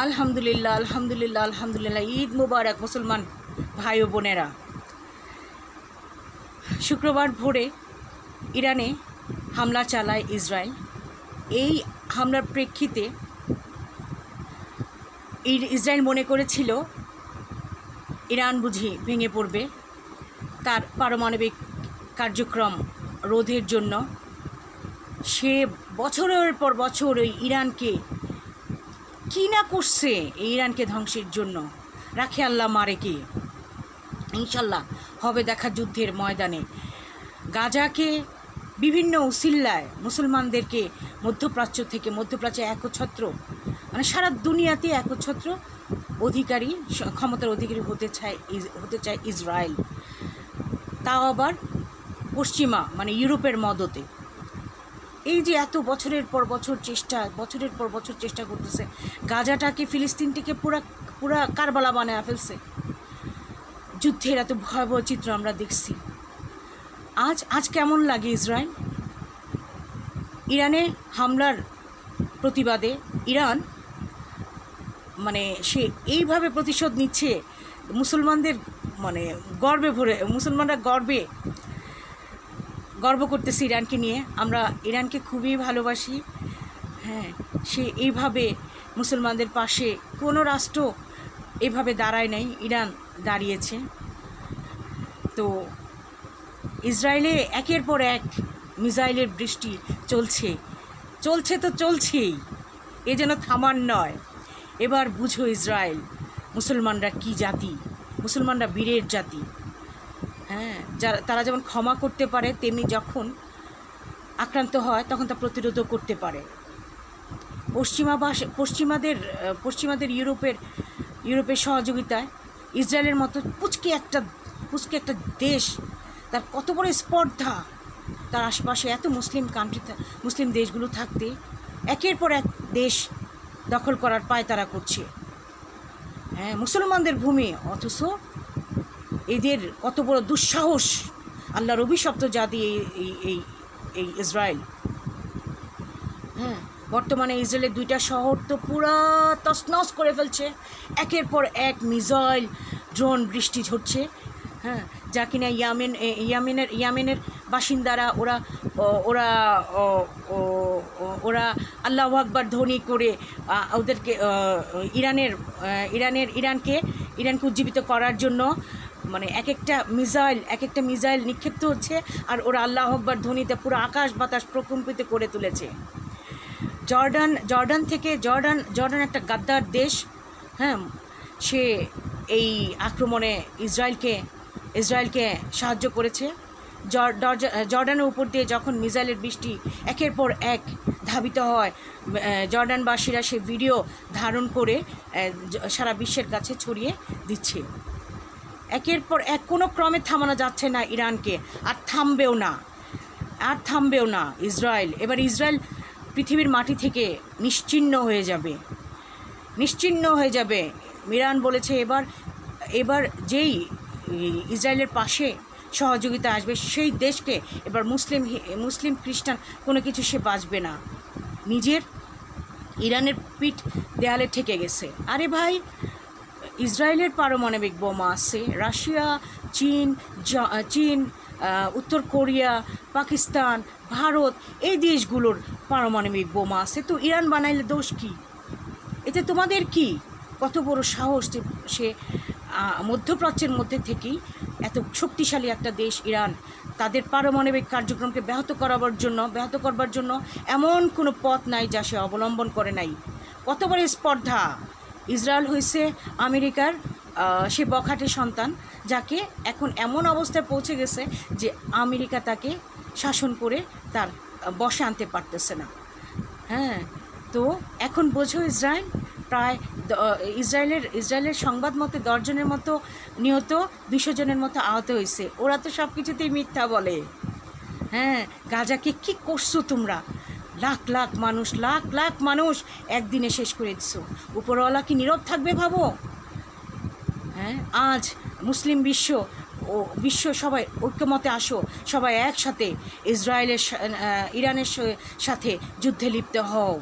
আলহামদুলিল্লাহ আলহামদুলিল্লাহ আলহামদুলিল্লাহ। ঈদ মুবারক মুসলমান ভাই ও বোনেরা। শুক্রবার ভোরে ইরানে হামলা চালায় ইসরায়েল। এই হামলার প্রেক্ষিতে ইসরায়েল মনে করেছিল ইরান বুঝি ভেঙে পড়বে, তার পারমাণবিক কার্যক্রম রোধের জন্য সে বছরের পর বছর ওই ইরানকে কী না করছে, এই ইরানকে ধ্বংসের জন্য। রাখে আল্লাহ মারে কে, ইনশাল্লাহ হবে দেখা যুদ্ধের ময়দানে। গাজাকে বিভিন্ন উসিল্লায় মুসলমানদেরকে মধ্যপ্রাচ্য একচ্ছত্র, মানে সারা দুনিয়াতে একচ্ছত্র অধিকারী, ক্ষমতার অধিকারী হতে চায় ইসরায়েল, তাও আবার পশ্চিমা মানে ইউরোপের মদতে। এই যে এত বছরের পর বছর চেষ্টা করতেছে, গাজাটাকে ফিলিস্তিনটিকে পুরা কারবালা বানায় ফেলছে। যুদ্ধের এত ভয়াবহ চিত্র আমরা দেখছি। আজ কেমন লাগে ইরানে হামলার প্রতিবাদে ইরান মানে সে এইভাবে প্রতিশোধ নিচ্ছে, মুসলমানদের মানে মুসলমানরা গর্ব করতেছে ইরানকে নিয়ে। আমরা ইরানকে খুবই ভালোবাসি। হ্যাঁ, সে এইভাবে মুসলমানদের পাশে কোনো রাষ্ট্র এভাবে দাঁড়ায় নাই, ইরান দাঁড়িয়েছে। তো ইসরায়েলে একের পর এক মিসাইলের বৃষ্টি চলছেই, এ যেন থামার নয়। এবার বুঝো ইসরায়েল, মুসলমানরা কি জাতি, মুসলমানরা বীরের জাতি। হ্যাঁ, তারা যেমন ক্ষমা করতে পারে, তেমনি যখন আক্রান্ত হয় তখন তা প্রতিরোধও করতে পারে। পশ্চিমাদের ইউরোপের সহযোগিতায় ইসরায়েলের মতো পুচকে একটা দেশ, তার কত বড় স্পর্ধা, তার আশেপাশে এত মুসলিম দেশগুলো থাকতে একের পর এক দেশ দখল করার পায়তারা করছে। হ্যাঁ, মুসলমানদের ভূমি, অথচ এদের কত বড় দুঃসাহস, আল্লাহর অভিশপ্ত জাতি এই ইসরায়েল। হ্যাঁ, বর্তমানে ইসরায়েলের 2টা শহর তো পুরা তছনছ করে ফেলছে, একের পর এক মিসাইল ড্রোন বৃষ্টি ঝরছে। হ্যাঁ, যা কিনা ইয়ামেনের বাসিন্দারা ওরা আল্লাহু আকবার ধ্বনি করে ওদেরকে ইরানকে উজ্জীবিত করার জন্য মানে এক একটা মিসাইল নিক্ষিপ্ত হচ্ছে, আর ওরা আল্লাহু আকবার ধ্বনিতে পুরো আকাশ বাতাস প্রকম্পিত করে তুলেছে। জর্ডান একটা গাদ্দার দেশ। হ্যাঁ, সে এই আক্রমণে ইসরায়েলকে সাহায্য করেছে। জর্ডানের উপর দিয়ে যখন মিসাইলের বৃষ্টি একের পর এক ধাবিত হয়, জর্ডানবাসীরা সে ভিডিও ধারণ করে সারা বিশ্বের কাছে ছড়িয়ে দিচ্ছে। একের পর এক কোনো ক্রমে থামানো যাচ্ছে না ইরানকে, আর থামবেও না ইসরায়েল। এবার ইসরায়েল পৃথিবীর মাটি থেকে নিশ্চিহ্ন হয়ে যাবে। ইরান বলেছে এবার যেই ইসরায়েলের পাশে সহযোগিতা আসবে, সেই দেশকে এবার মুসলিম খ্রিস্টান কোনো কিছু সে বাঁচবে না। ইরানের পিঠ দেয়ালে ঠেকে গেছে। আরে ভাই, ইসরায়েলের পারমাণবিক বোমা আছে, রাশিয়া, চীন, উত্তর কোরিয়া, পাকিস্তান, ভারত, এই দেশগুলোর পারমাণবিক বোমা আছে। তো ইরান বানাইলে দোষ কি? এতে তোমাদের কি? কত বড় সাহস সে মধ্যপ্রাচ্যের মধ্যে থেকেই এত শক্তিশালী একটা দেশ ইরান, তাদের পারমাণবিক কার্যক্রমকে ব্যাহত করবার জন্য এমন কোনো পথ নাই যা সে অবলম্বন করে নাই। কত বড় স্পর্ধা! ইসরায়েল হয়েছে আমেরিকার সে বখাটে সন্তান, যাকে এখন এমন অবস্থায় পৌঁছে গেছে যে আমেরিকা তাকে শাসন করে তার বশে আনতে পারতেছে না। হ্যাঁ, তো এখন বোঝো ইসরায়েল প্রায় ইসরায়েলের সংবাদ মতে 10 জনের মতো নিহত, 200 জনের মতো আহত হয়েছে। ওরা তো সব কিছুতেই মিথ্যা বলে। হ্যাঁ, গাজাকে কি করছো তোমরা? লাখ লাখ মানুষ একদিনে শেষ করে দিছো। উপরওয়ালা কি নীরব থাকবে ভাবো? হ্যাঁ, আজ মুসলিম বিশ্ব সবাই ঐক্যমতে আসো, সবাই একসাথে ইরানের সাথে যুদ্ধে লিপ্ত হও।